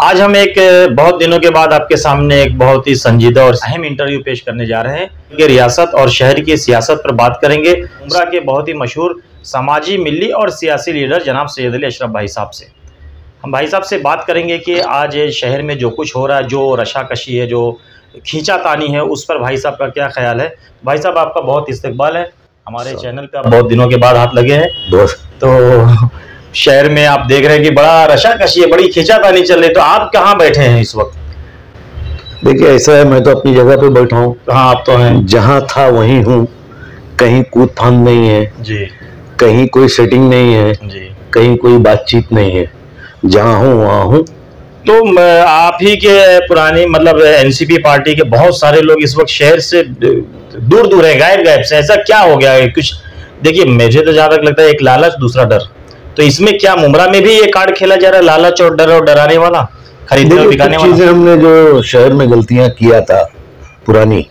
आज हम एक बहुत दिनों के बाद आपके सामने एक बहुत ही संजीदा और अहम इंटरव्यू पेश करने जा रहे हैं कि रियासत और शहर की सियासत पर बात करेंगे उमरा के बहुत ही मशहूर समाजी, मिली और सियासी लीडर जनाब सैयद अली अशरफ भाई साहब से। हम भाई साहब से बात करेंगे कि आज शहर में जो कुछ हो रहा है, जो रशाकशी है, जो खींचातानी है, उस पर भाई साहब का क्या ख्याल है। भाई साहब, आपका बहुत इस्तकबाल है हमारे चैनल पे, आप बहुत दिनों के बाद हाथ लगे हैं। तो शहर में आप देख रहे हैं कि बड़ा रशाकशी है, बड़ी खींचातानी चल रही है, तो आप कहाँ बैठे हैं इस वक्त? देखिए, ऐसा है, मैं तो अपनी जगह पे बैठा हूँ। हाँ, आप तो हैं। जहाँ था वहीं हूँ, कहीं कूद फांद नहीं है जी, कहीं कोई सेटिंग नहीं है जी, कहीं कोई बातचीत नहीं है। जहाँ हूँ वहाँ हूँ। तो आप ही के पुरानी मतलब एनसीपी पार्टी के बहुत सारे लोग इस वक्त शहर से दूर दूर है, गायब से। ऐसा क्या हो गया है कुछ? देखिए, मुझे तो जहाँ तक लगता है एक लालच, दूसरा डर। तो इसमें क्या मुमरा में भी ये कार्ड खेला जा रहा है, लालच और डर और डराने वाला, खरीदने और बिकाने वाला? चीजें हमने जो शहर में गलतियां किया था पुरानी,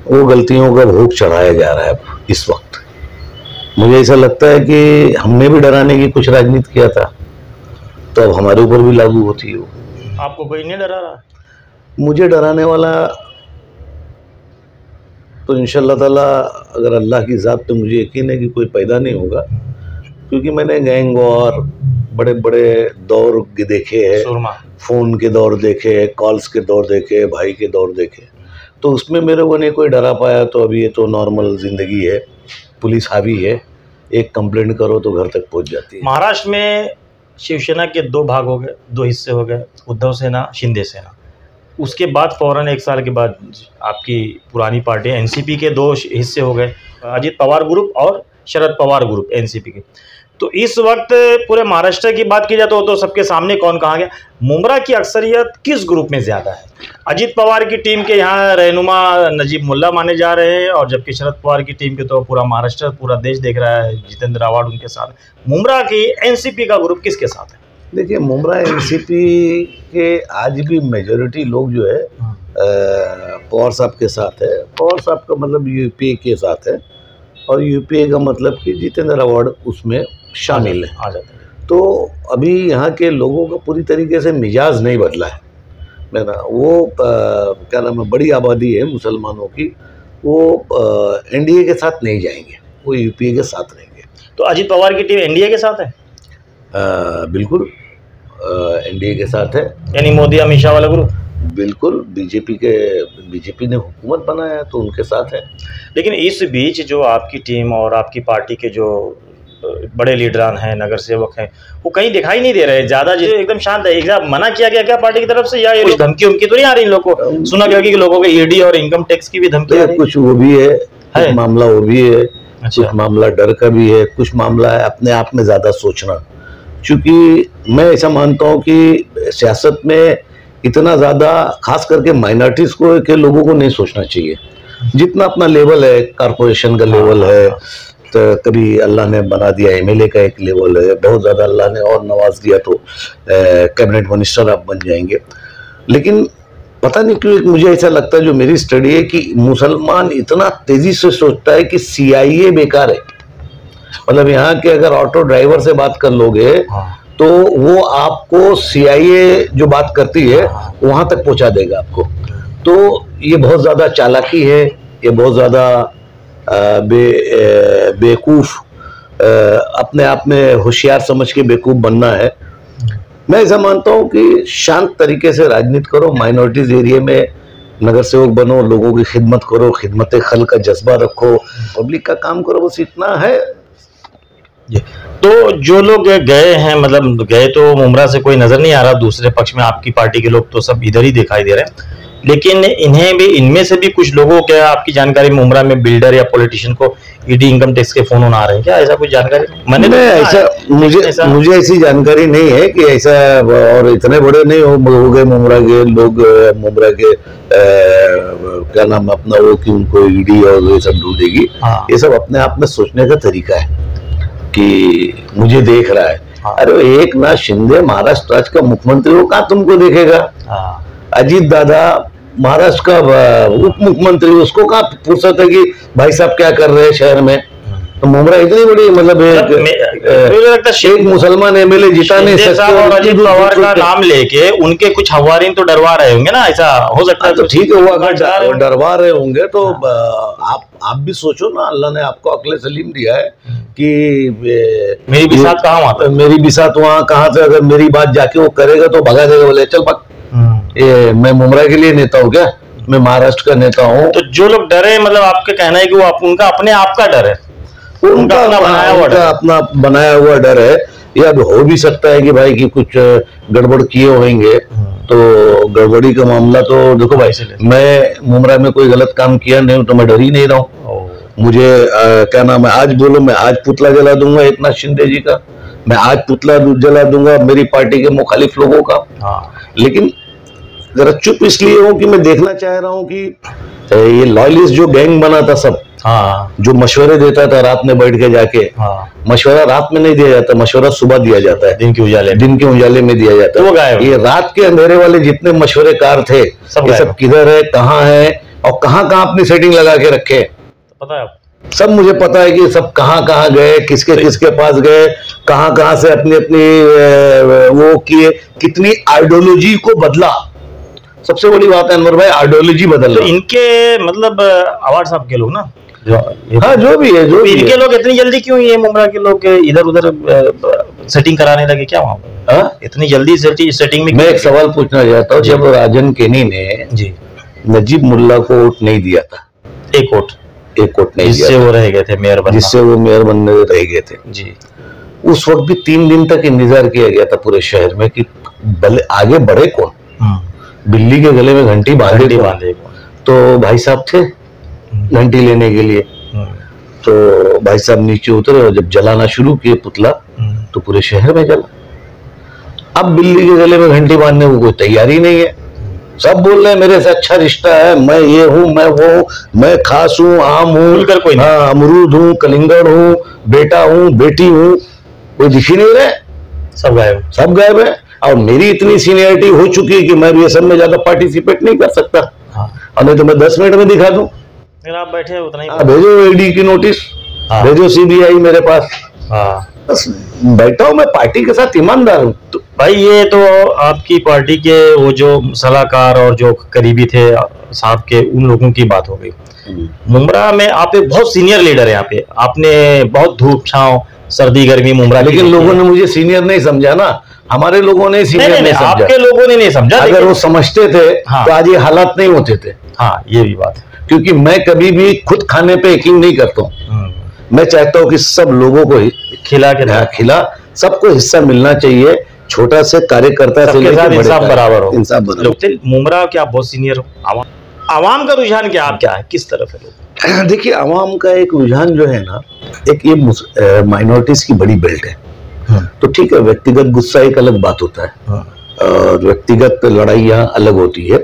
वो गलतियों का भोग चढ़ाया जा रहा है इस वक्त। मुझे ऐसा लगता है कि हमने भी डराने की कुछ राजनीति किया था, तो अब हमारे ऊपर भी लागू होती है वो। आपको कोई नहीं डरा रहा? मुझे डराने वाला तो इंशाअल्लाह ताला, अगर अल्लाह की ज़ात पे मुझे यकीन है कि कोई पैदा नहीं होगा, क्योंकि मैंने गैंग और बड़े बड़े दौर देखे हैं, फ़ोन के दौर देखे, कॉल्स के दौर देखे, भाई के दौर देखे, तो उसमें मेरे को नहीं कोई डरा पाया। तो अभी ये तो नॉर्मल ज़िंदगी है, पुलिस हावी है, एक कंप्लेंट करो तो घर तक पहुंच जाती है। महाराष्ट्र में शिवसेना के दो भाग हो गए, दो हिस्से हो गए, उद्धव सेना, शिंदे सेना। उसके बाद फौरन एक साल के बाद आपकी पुरानी पार्टी एनसीपी के दो हिस्से हो गए, अजित पवार ग्रुप और शरद पवार ग्रुप एनसीपी के। तो इस वक्त पूरे महाराष्ट्र की बात की जाए तो सबके सामने कौन कहाँ गया? मुमरा की अक्सरियत किस ग्रुप में ज़्यादा है? अजित पवार की टीम के यहाँ रहनुमा नजीब मुल्ला माने जा रहे हैं, और जबकि शरद पवार की टीम के तो पूरा महाराष्ट्र, पूरा देश देख रहा है, जितेंद्र आव्हाड उनके साथ। मुमरा की एनसीपी का ग्रुप किसके साथ है? देखिए, मुमरा एनसीपी के आज भी मेजॉरिटी लोग जो है पवार साहब के साथ है। पवार साहब का मतलब यूपीए के साथ है, और यूपीए का मतलब कि जितेंद्र आव्हाड उसमें शामिल है, आ जाते हैं। तो अभी यहाँ के लोगों का पूरी तरीके से मिजाज नहीं बदला है मेरा। वो क्या नाम है, बड़ी आबादी है मुसलमानों की, वो एनडीए के साथ नहीं जाएंगे, वो यूपीए के साथ रहेंगे। तो अजित पवार की टीम एनडीए के साथ है? बिल्कुल, एनडीए के साथ है, यानी मोदी अमित शाह वाला ग्रुप। बिल्कुल, बीजेपी ने हुकूमत बनाया तो उनके साथ है। लेकिन इस बीच जो आपकी टीम और आपकी पार्टी के जो बड़े लीडरान हैं, नगर सेवक हैं, वो कहीं दिखाई नहीं दे रहे ज़्यादा, जो एकदम शांत है। एकदम मना किया गया क्या पार्टी की तरफ से, या ये धमकी उमकी तो नहीं आ रही इन लोगों को? सुना गया कि लोगों के ईडी और इनकम टैक्स की भी धमकी आ रही है। कुछ वो भी है, कुछ मामला वो भी है। अच्छा। कुछ मामला डर का भी है, कुछ मामला है अपने आप में ज़्यादा सोचना। क्योंकि मैं ऐसा मानता हूँ कि सियासत में इतना ज़्यादा खास करके माइनॉरिटीज़ को के लोगों को नहीं सोचना चाहिए। जितना अपना लेवल है, कॉरपोरेशन का लेवल है, तो कभी अल्लाह ने बना दिया एमएलए का एक लेवल है, बहुत ज़्यादा अल्लाह ने और नवाज दिया तो कैबिनेट मिनिस्टर आप बन जाएंगे। लेकिन पता नहीं क्यों मुझे ऐसा लगता है, जो मेरी स्टडी है, कि मुसलमान इतना तेज़ी से सोचता है कि सीआईए बेकार है। मतलब यहाँ के अगर ऑटो ड्राइवर से बात कर लोगे तो वो आपको सीआईए जो बात करती है वहां तक पहुंचा देगा आपको। तो ये बहुत ज़्यादा चालाकी है, ये बहुत ज़्यादा बेवकूफ़, अपने आप में होशियार समझ के बेवकूफ़ बनना है। मैं ऐसा मानता हूँ कि शांत तरीके से राजनीति करो, माइनॉरिटीज़ एरिया में नगर सेवक बनो, लोगों की खिदमत करो, खिदमत खल का जज्बा रखो, पब्लिक का काम करो, बस इतना है। तो जो लोग गए हैं, मतलब गए तो मुमरा से कोई नजर नहीं आ रहा, दूसरे पक्ष में आपकी पार्टी के लोग तो सब इधर ही दिखाई दे रहे हैं। लेकिन इनमें से भी कुछ लोगों के आपकी जानकारी, मुमरा में बिल्डर या पॉलिटिशियन को ईडी इनकम टैक्स के फोन आ रहे हैं क्या? ऐसा कुछ जानकारी मुझे ऐसी जानकारी नहीं है कि ऐसा, और इतने बड़े नहीं हो गए मुमरा के लोग, मुमरा के क्या नाम अपना वो कि उनको ईडी और ये सब ढूंढेगी। ये सब अपने आप में सोचने का तरीका है कि मुझे देख रहा है। अरे एक ना शिंदे महाराष्ट्र राज्य का मुख्यमंत्री हो, कहाँ तुमको देखेगा? अजीत दादा महाराष्ट्र का उप मुख्यमंत्री, उसको कहाँ फुर्सत है कि भाई साहब क्या कर रहे हैं शहर में? तो मुमरा इतनी बड़ी मतलब एक मुसलमान एमएलए जिता नहीं सकते और अजीत पवार का नाम लेके उनके कुछ हवारीन तो डरवा रहे होंगे ना, ऐसा हो सकता है। तो ठीक है, वो अगर डरवा रहे होंगे तो आप भी सोचो ना, अल्लाह ने आपको अक्ल सलीम दिया है कि मेरी बिसात कहाँ वहां, मेरी बिसात वहाँ कहाँ से, अगर मेरी बात जाके वो करेगा तो भगा देगा, बोले चल भाग। ये मैं मुमरा के लिए नेता हूँ क्या? मैं महाराष्ट्र का नेता हूँ। तो जो लोग डरे, मतलब आपका कहना है कि वो उनका अपने आप का डर है, उनका अपना बनाया हुआ डर है। या हो भी सकता है कि भाई की कुछ गड़बड़ किए होंगे, तो गड़बड़ी का मामला तो देखो भाई, मैं मुमरा में कोई गलत काम किया नहीं तो मैं डर ही नहीं रहा हूँ। मुझे क्या नाम है, आज बोलो मैं आज पुतला जला दूंगा एकनाथ शिंदे जी का, मैं आज पुतला जला दूंगा मेरी पार्टी के मुखालिफ लोगों का। लेकिन जरा चुप इसलिए हूँ कि मैं देखना चाह रहा हूँ कि ये लॉयलिस्ट जो गैंग बना था सब, जो मशवरे देता था रात में बैठ के जाके, मशवरा रात में नहीं दिया जाता, मशवरा सुबह दिया जाता है, दिन के उजाले में दिया जाता है। ये रात के अंधेरे वाले जितने मशवरेकार थे सब किधर है, कहाँ है और कहाँ अपनी सेटिंग लगा के रखे, पता है? सब मुझे पता है कि सब कहाँ गए, किसके पास गए, कहाँ से अपनी वो किए, कितनी आइडियोलॉजी को बदला। सबसे बड़ी बात है अनवर भाई, आइडियोलॉजी बदल। तो इनके मतलब आवाज साहब के लोग ना, जो भी है इनके लोग इतनी जल्दी क्यों ये मुमरा के लोग इधर उधर सेटिंग कराने लगे क्या वहां? इतनी जल्दी सेटिंग में? मैं एक सवाल पूछना चाहता हूँ, जब राजन केनी ने नजीब मुल्ला को वोट नहीं दिया था, एक वोट नहीं, जिससे वो रह गए थे मेयर बनने रह गए थे जी, उस वक्त भी 3 दिन तक इंतजार किया गया था पूरे शहर में कि आगे बढ़े कौन, बिल्ली के गले में घंटी बांधे। तो भाई साहब थे घंटी लेने के लिए, तो भाई साहब नीचे उतरे और जब जलाना शुरू किए पुतला तो पूरे शहर में जला। अब बिल्ली के गले में घंटी बांधने को कोई तैयारी नहीं है, सब बोल रहे हैं मेरे से अच्छा रिश्ता है, मैं ये हूँ, मैं वो हूँ, मैं खास हूँ, आम हूँ, हाँ अमरूद हूँ, कलिंगड़ हूँ, बेटा हूँ, बेटी हूँ, कोई दिख ही नहीं रहे, सब गायब है। और मेरी इतनी सीनियरिटी हो चुकी है कि मैं ये सब में ज्यादा पार्टिसिपेट नहीं कर सकता, और नहीं तो मैं 10 मिनट में दिखा दूं। आप बैठे उतना ही भेजो ईडी की नोटिस, भेजो सीबीआई मेरे पास, बस बैठा हूं मैं पार्टी के साथ, ईमानदार हूँ। तो भाई ये तो आपकी पार्टी के वो जो सलाहकार और जो करीबी थे साहब के, उन लोगों की बात हो गई। मुमरा में आप एक बहुत सीनियर लीडर है, यहाँ पे आपने बहुत धूप छांव सर्दी गर्मी मुमरा, लेकिन लोगों ने मुझे सीनियर नहीं समझा ना, हमारे लोगों ने सीनियर नहीं समझा, आपके लोगों ने नहीं समझा। अगर वो समझते थे तो आज ये हालात नहीं होते थे। हाँ ये भी बात है, क्योंकि मैं कभी भी खुद खाने पे यकीन नहीं करता हूँ, मैं चाहता हूँ कि सब लोगों को खिला सबको हिस्सा मिलना चाहिए, छोटा से कार्यकर्ता से लेकर इंसाफ बराबर हो, इंसाफ बराबर। मुमरा क्या बहुत सीनियर हो, आवाम का रुझान क्या है, किस तरफ है लोग? देखिए आवाम का एक रुझान जो है ना, एक ये माइनॉरिटीज की बड़ी बेल्ट है, तो ठीक है व्यक्तिगत गुस्सा एक अलग बात होता है और व्यक्तिगत लड़ाइयाँ अलग होती है,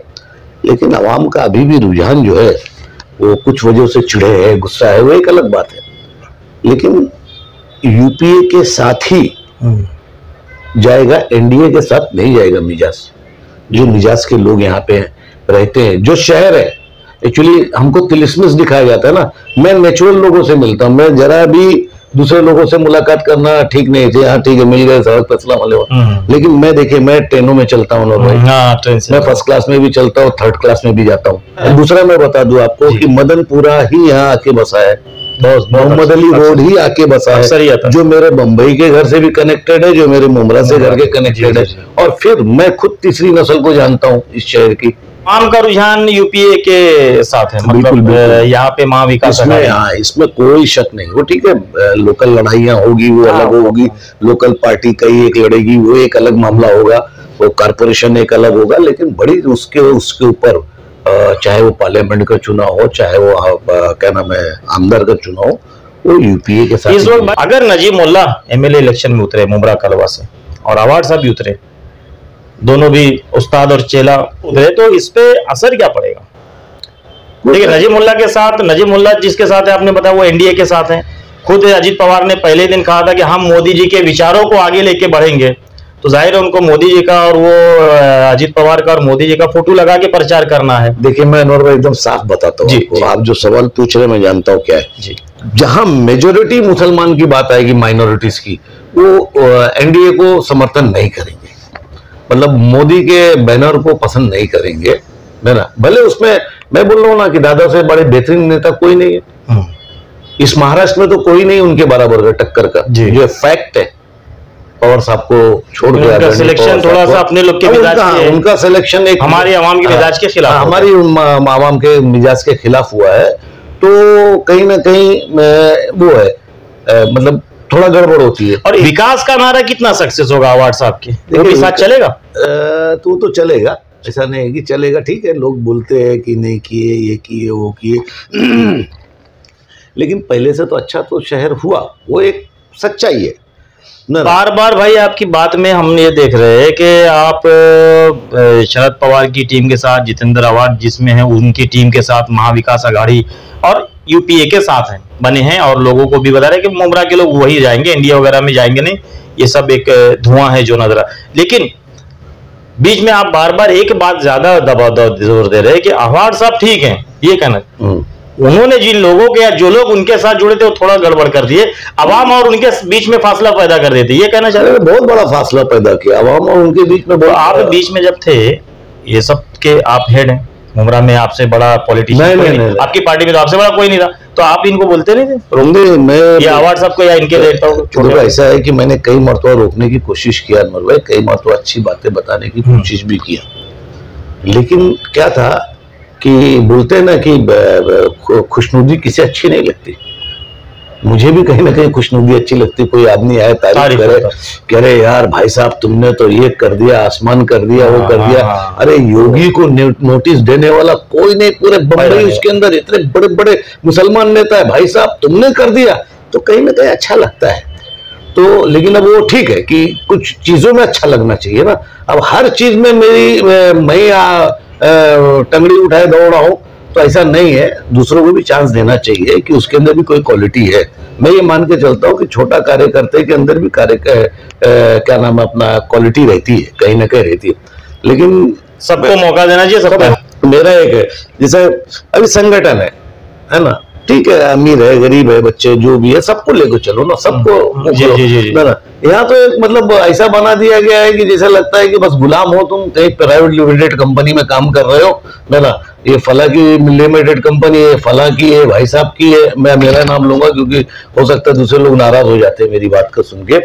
लेकिन आवाम का अभी भी रुझान जो है वो कुछ वजह से चिढ़े है, गुस्सा है, वो एक अलग बात है। लेकिन यूपीए के साथ ही जाएगा, एनडीए के साथ नहीं जाएगा मिजाज। जो मिजाज के लोग यहाँ पे रहते हैं, जो शहर है, एक्चुअली हमको तिलिस्मस दिखाया जाता है ना, मैं नेचुरल लोगों से मिलता हूँ, मैं जरा भी दूसरे लोगों से मुलाकात करना ठीक नहीं थे, हाँ ठीक है मिल गए सड़क पर सलाम वाले, लेकिन मैं देखिए मैं ट्रेनों में चलता हूँ भाई, मैं फर्स्ट क्लास में भी चलता हूँ, थर्ड क्लास में भी जाता हूँ। दूसरा मैं बता दूं आपको कि मदनपुरा ही यहाँ आके बसा है, मोहम्मद अली रोड ही आके बसा है, जो मेरे बम्बई के घर से भी कनेक्टेड है, जो मेरे मुमरा से घर के कनेक्टेड है, और फिर मैं खुद तीसरी नस्ल को जानता हूँ इस शहर की। आम का रुझान यूपीए के साथ है, मतलब यहाँ पे महा विकास इसमें कोई शक नहीं। वो ठीक है लोकल लड़ाइयाँ होगी वो अलग होगी, लोकल पार्टी कई एक लड़ेगी वो एक अलग मामला होगा, वो कारपोरेशन एक अलग होगा, लेकिन बड़ी उसके ऊपर चाहे वो पार्लियामेंट का चुनाव हो, चाहे वो क्या नाम है आमदार का चुनाव हो, वो यूपीए के साथ। इस वक्त अगर नजीब मुल्ला एमएलए इलेक्शन में उतरे मुमरा कलवा से और आवाज साहब भी उतरे, दोनों भी उस्ताद और चेला उतरे, तो इस पे असर क्या पड़ेगा? देखिए नजीब मुल्ला जिसके साथ है आपने बताया वो एनडीए के साथ है। खुद अजीत पवार ने पहले दिन कहा था कि हम मोदी जी के विचारों को आगे लेके बढ़ेंगे, तो जाहिर है उनको मोदी जी का और वो अजीत पवार का और मोदी जी का फोटो लगा के प्रचार करना है। देखिए मैं अनवर भाई एकदम साफ बताता हूँ, आप जो सवाल पूछ रहे हैं मैं जानता हूँ क्या है जी। जहां मेजोरिटी मुसलमान की बात आएगी, माइनॉरिटीज की, वो एनडीए को समर्थन नहीं करेंगे, मतलब मोदी के बैनर को पसंद नहीं करेंगे, है ना। भले उसमें मैं बोल रहा हूँ ना कि दादा से बड़े बेहतरीन नेता कोई नहीं है इस महाराष्ट्र में, तो कोई नहीं उनके बराबर का टक्कर का, जो फैक्ट है। पवार साहब को छोड़ के उनका सिलेक्शन थोड़ा सा अपने लोग के मिजाज के, उनका सिलेक्शन एक हमारी आवाम के मिजाज के खिलाफ, हमारी आवाम के मिजाज के खिलाफ हुआ है, तो कहीं ना कहीं वो है, मतलब थोड़ा गड़बड़ होती है। और विकास का नारा कितना सक्सेस होगा अवार्ड साहब की, वो भी साथ चलेगा? तो चलेगा, ऐसा नहीं है कि चलेगा। ठीक है, लोग बोलते हैं कि नहीं किए, ये किए, वो किए लेकिन पहले से तो अच्छा तो शहर हुआ, वो एक सच्चाई है। बार बार भाई आपकी बात में हम ये देख रहे हैं कि आप शरद पवार की टीम के साथ, जितेंद्र आवाड जिसमें है उनकी टीम के साथ, महाविकास आघाड़ी और यूपीए के साथ हैं, बने हैं, और लोगों को भी बता रहे हैं कि मुमरा के लोग वही जाएंगे, इंडिया वगैरह में जाएंगे नहीं, ये सब एक धुआं है जो नजर। लेकिन बीच में आप बार बार एक बात ज्यादा जोर दे रहे हैं कि आवाड साहब ठीक है, ये कहना उन्होंने जिन लोगों के या जो लोग उनके साथ जुड़े थे वो थोड़ा गड़बड़ कर दिए, अवाम और उनके बीच में फासला पैदा कर देते, ये कहना चाहते हैं? बहुत बड़ा फासला पैदा किया अवाम और उनके बीच में। आप बीच में जब थे, ये सब के आप हेड हैं, मुमरा में आपसे बड़ा पॉलिटिशियन नहीं, आपकी पार्टी में तो आपसे बड़ा कोई नहीं था, तो आप इनको बोलते नहीं थे? मैं ये अवार्ड साहब को या इनके देखता हूँ। ऐसा है कि मैंने कई मरतबा रोकने की कोशिश किया अनवर भाई, कई मरतबा अच्छी बातें बताने की कोशिश भी किया, लेकिन क्या था कि बोलते हैं ना कि खुशनुदी किसी अच्छी नहीं लगती। मुझे भी कहीं ना कहीं खुशनुदी अच्छी लगती, कोई आदमी आए तारीफ करे, कह रहे यार भाई साहब तुमने तो ये कर दिया, आसमान कर दिया, वो कर दिया। अरे योगी को नोटिस देने वाला कोई नहीं, पूरे बम्बई उसके अंदर इतने बड़े बड़े मुसलमान नेता है, भाई साहब तुमने कर दिया, तो कहीं ना कहीं अच्छा लगता है। तो लेकिन अब वो ठीक है कि कुछ चीजों में अच्छा लगना चाहिए ना। अब हर चीज में मैं टंगड़ी उठाए दौड़ रहा हूं, तो ऐसा नहीं है, दूसरों को भी चांस देना चाहिए कि उसके अंदर भी कोई क्वालिटी है। मैं ये मान के चलता हूँ कि छोटा कार्यकर्ता के अंदर भी क्या नाम है अपना क्वालिटी रहती है, कहीं ना कहीं रहती है, लेकिन सबको मौका देना चाहिए। सबको मेरा एक है, जैसे अभी संगठन है ना, ठीक है, अमीर है, गरीब है, बच्चे जो भी है, सबको लेकर चलो ना, सबको यहाँ तो एक मतलब ऐसा बना दिया गया है कि जैसे लगता है कि बस गुलाम हो तुम, एक प्राइवेट लिमिटेड कंपनी में काम कर रहे हो ना, ये फला की लिमिटेड कंपनी है, फला की है, भाई साहब की है, मैं मेरा नाम लूंगा क्योंकि हो सकता है दूसरे लोग नाराज हो जाते हैं मेरी बात को सुन के।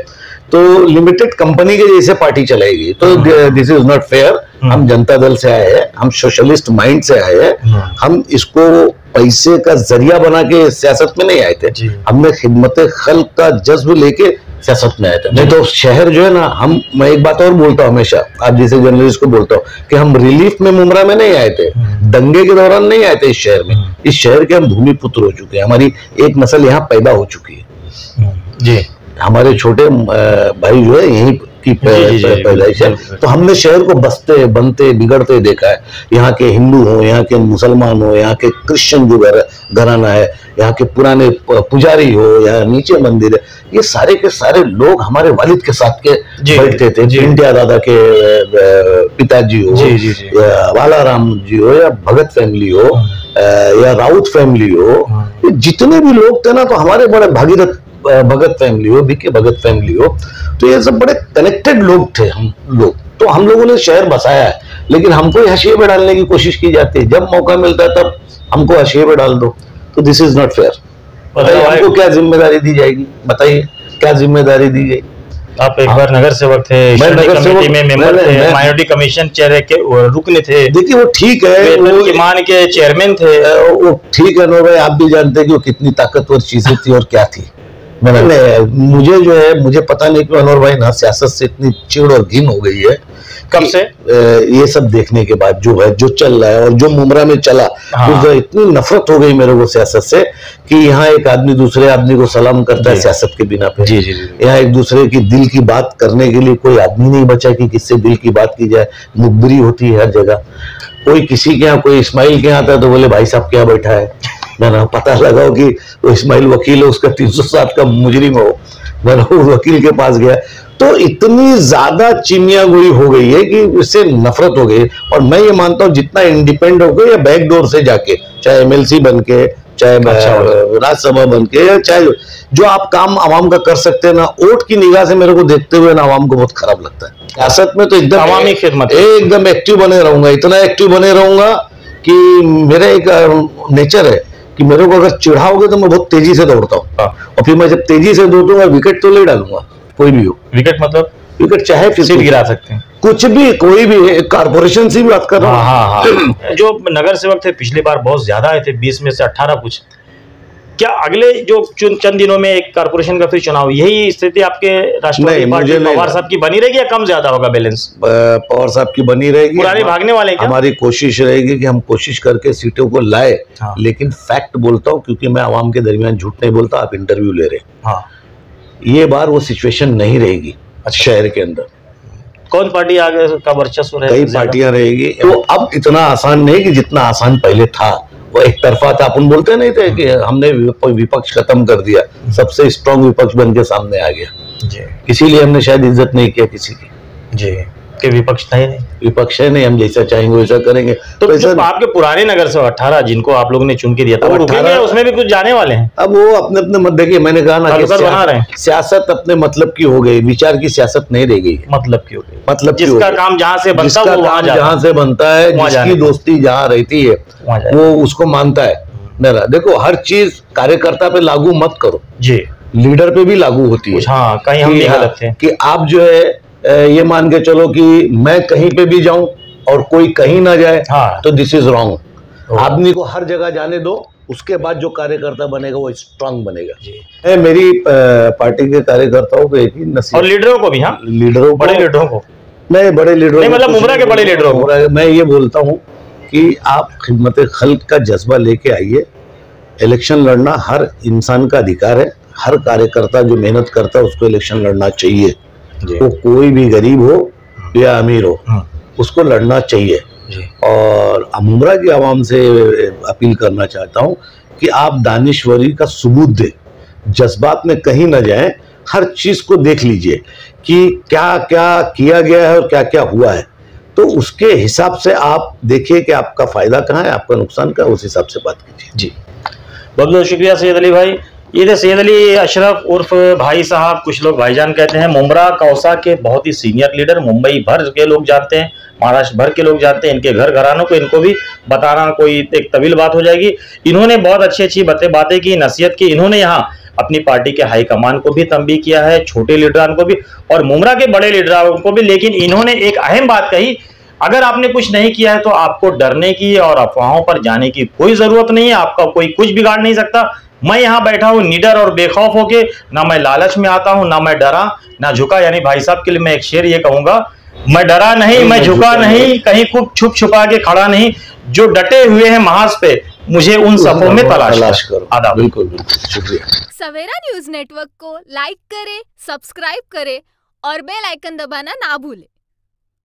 तो लिमिटेड कंपनी के जैसे पार्टी चलाएगी, तो दिस इज नॉट फेयर। हम जनता दल से आए हैं, हम सोशलिस्ट माइंड से आए हैं, हम इसको पैसे का जरिया बना के सियासत में नहीं आए थे, हमने खिदमत खल्क का जज्ब लेके सियासत में आए थे। नहीं तो शहर जो है ना, मैं एक बात और बोलता हूँ हमेशा, आप जैसे जर्नलिस्ट को बोलता हूँ कि हम रिलीफ में मुमरा में नहीं आए थे, दंगे के दौरान नहीं आए थे इस शहर में। इस शहर के हम भूमिपुत्र हो चुके हैं, हमारी एक नस्ल यहाँ पैदा हो चुकी है जी, हमारे छोटे भाई जो है यहीं की पैदाइश है, तो हमने शहर को बसते बनते बिगड़ते देखा है। यहाँ के हिंदू हो, यहाँ के मुसलमान हो, यहाँ के क्रिश्चियन जो घराना है, यहाँ के पुराने पुजारी हो, यहाँ नीचे मंदिर है, ये सारे के सारे लोग हमारे वालिद के साथ के बैठते थे। इंडिया दादा के पिताजी हो, या बालाराम जी हो, या भगत फैमिली हो, या राउत फैमिली हो, ये जितने भी लोग थे ना, तो हमारे बड़े भागीरथ भगत फैमिली हो, बीके भगत फैमिली हो, तो ये सब बड़े कनेक्टेड लोग थे हम लोग। तो हम लोगों ने शहर बसाया है, लेकिन हमको हाशिए में डालने की कोशिश की जाती है। जब मौका मिलता है तब हमको हाशिए में डाल दो, तो दिस इज नॉट फेयर। बताइए हमको क्या जिम्मेदारी दी जाएगी, बताइए क्या जिम्मेदारी दी जाएगी? आप एक बार नगर सेवक थे, कमेटी में मेंबर थे, माइनॉरिटी कमीशन चेहरे के रुकने थे। देखिए वो ठीक है, वो ईमान के चेयरमैन थे, वो ठीक है। भाई आप भी जानते हैं कि वो कितनी ताकतवर चीजें थी और क्या थी। मुझे जो है, मुझे पता नहीं क्यों अनवर भाई ना सियासत से इतनी चिड़ और घिन हो गई है। कब से? ये सब देखने के बाद जो है, जो चल रहा है और जो मुमरा में चला, तो इतनी नफरत हो गई मेरे को सियासत से कि यहाँ एक आदमी दूसरे आदमी को सलाम करता है सियासत के बिना पे। यहाँ एक दूसरे की दिल की बात करने के लिए कोई आदमी नहीं बचा कि किससे दिल की बात की जाए। मुखबिरी होती है हर जगह। कोई किसी के यहाँ, कोई इस्माइल के यहाँ आता है तो बोले भाई साहब क्या बैठा है ना, पता लगाओ कि वो इस्माइल वकील है, उसका 307 का मुजरिम हो, वो वकील के पास गया। तो इतनी ज्यादा चिमियागोई हो गई है कि इससे नफरत हो गई। और मैं ये मानता हूँ जितना इंडिपेंडेंट हो गए या बैकडोर से जाके, चाहे एमएलसी बन के, चाहे राज्यसभा बन के, या चाहे जो आप काम आवाम का कर सकते हैं ना, वोट की निगाह से मेरे को देखते हुए ना आवाम को बहुत खराब लगता है। सियासत में तो एकदम अवामी खिदमत, एकदम एक्टिव बने रहूंगा, इतना एक्टिव बने रहूंगा कि मेरा एक नेचर है कि मेरे को अगर चिढ़ाओगे तो मैं बहुत तेजी से दौड़ता हूँ, और फिर मैं जब तेजी से दौड़ूंगा विकेट तो ले डालूंगा, कोई भी हो। विकेट मतलब विकेट चाहे सीट गिरा सकते हैं, कुछ भी, कोई भी, कारपोरेशन से भी बात कर रहा हूँ। हाँ। जो नगर सेवक थे पिछली बार बहुत ज्यादा आए थे, 20 में से 18 कुछ। क्या अगले जो चंद दिनों में एक कारपोरेशन का फिर चुनाव, यही स्थिति आपके राष्ट्रवादी पार्टी पवार साहब की बनी रहेगी या कम ज्यादा होगा बैलेंस? पवार साहब की बनी रहेगी, पुराने भागने वाले हैं क्या? हमारी कोशिश रहेगी कि हम कोशिश करके सीटों को लाए। हाँ। लेकिन फैक्ट बोलता हूँ, क्योंकि मैं आवाम के दरमियान झूठ नहीं बोलता, आप इंटरव्यू ले रहे हैं। हाँ। ये बार वो सिचुएशन नहीं रहेगी। अच्छा। शहर के अंदर कौन पार्टी आगे का वर्चस्व रहेगा? कई पार्टियां रहेगी, तो अब इतना आसान नहीं कि जितना आसान पहले था, वो एक तरफा था। अपन बोलते नहीं थे कि हमने विपक्ष खत्म कर दिया, सबसे स्ट्रॉन्ग विपक्ष बन के सामने आ गया, इसीलिए हमने शायद इज्जत नहीं किया किसी की जी, कि विपक्ष था ही नहीं, विपक्ष है नहीं, हम जैसा चाहेंगे वैसा करेंगे। तो आपके पुराने नगर से 18 जिनको आप लोगों ने चुन के दिया था, वो रुकेंगे, उसमें भी कुछ जाने वाले हैं। अब वो अपने अपने मत, देखिए मैंने कहा ना कि सियासत अपने मतलब की हो गई, विचार की सियासत नहीं रह गई, मतलब की हो गई, मतलब जिसका काम जहाँ से बनता है, जहाँ से बनता है, जिसकी दोस्ती जहाँ रहती है वो उसको मानता है। मेरा देखो, हर चीज कार्यकर्ता पे लागू मत करो जी, लीडर पे भी लागू होती है। हाँ, कहीं हम नहीं गलत थे कि आप जो है ये मान के चलो कि मैं कहीं पे भी जाऊं और कोई कहीं ना जाए, हाँ। तो दिस इज रॉन्ग। आदमी को हर जगह जाने दो, उसके बाद जो कार्यकर्ता बनेगा वो स्ट्रांग बनेगा जी। मेरी पार्टी के कार्यकर्ताओं को एक ही नसीहत, और लीडरों को भी, हाँ, लीडरों, बड़े लीडरों को, मैं बड़े लीडरों, मतलब मुमरा के बड़े लीडरों को मैं ये बोलता हूँ कि आप खिदमत खल्क का जज्बा लेके आइए। इलेक्शन लड़ना हर इंसान का अधिकार है, हर कार्यकर्ता जो मेहनत करता है उसको इलेक्शन लड़ना चाहिए, वो कोई भी गरीब हो या अमीर हो, उसको लड़ना चाहिए। और मुमरा की आवाम से अपील करना चाहता हूँ कि आप दानिश्वरी का सबूत दें, जज्बात में कहीं ना जाएं, हर चीज को देख लीजिए कि क्या क्या किया गया है और क्या क्या हुआ है, तो उसके हिसाब से आप देखिए कि आपका फायदा कहाँ है, आपका नुकसान कहाँ है, उस हिसाब से बात कीजिए जी। बहुत बहुत शुक्रिया सैयद अली भाई। ये थे सैयद अली अशरफ उर्फ भाई साहब, कुछ लोग भाईजान कहते हैं, मुमरा कौसा के बहुत ही सीनियर लीडर, मुंबई भर के लोग जानते हैं, महाराष्ट्र भर के लोग जानते हैं, इनके घर घरानों को इनको भी बताना कोई एक तवील बात हो जाएगी। इन्होंने बहुत अच्छी बातें की, नसीहत की। इन्होंने यहाँ अपनी पार्टी के हाईकमान को भी तंबीह किया है, छोटे लीडरान को भी और मुमरा के बड़े लीडरान को भी। लेकिन इन्होंने एक अहम बात कही, अगर आपने कुछ नहीं किया है तो आपको डरने की और अफवाहों पर जाने की कोई जरूरत नहीं है, आपका कोई कुछ बिगाड़ नहीं सकता। मैं यहाँ बैठा हूँ निडर और बेखौफ होके, ना मैं लालच में आता हूँ, ना मैं डरा ना झुका। यानी भाई साहब के लिए मैं एक शेर ये कहूंगा, मैं डरा नहीं, मैं झुका नहीं, कहीं खूब छुप छुपा के खड़ा नहीं, जो डटे हुए हैं महाज पे मुझे उन सफों में तलाश करो। आदाब। बिल्कुल बिल्कुल, शुक्रिया। सवेरा न्यूज नेटवर्क को लाइक करें, सब्सक्राइब करें और बेल आइकन दबाना ना भूलें।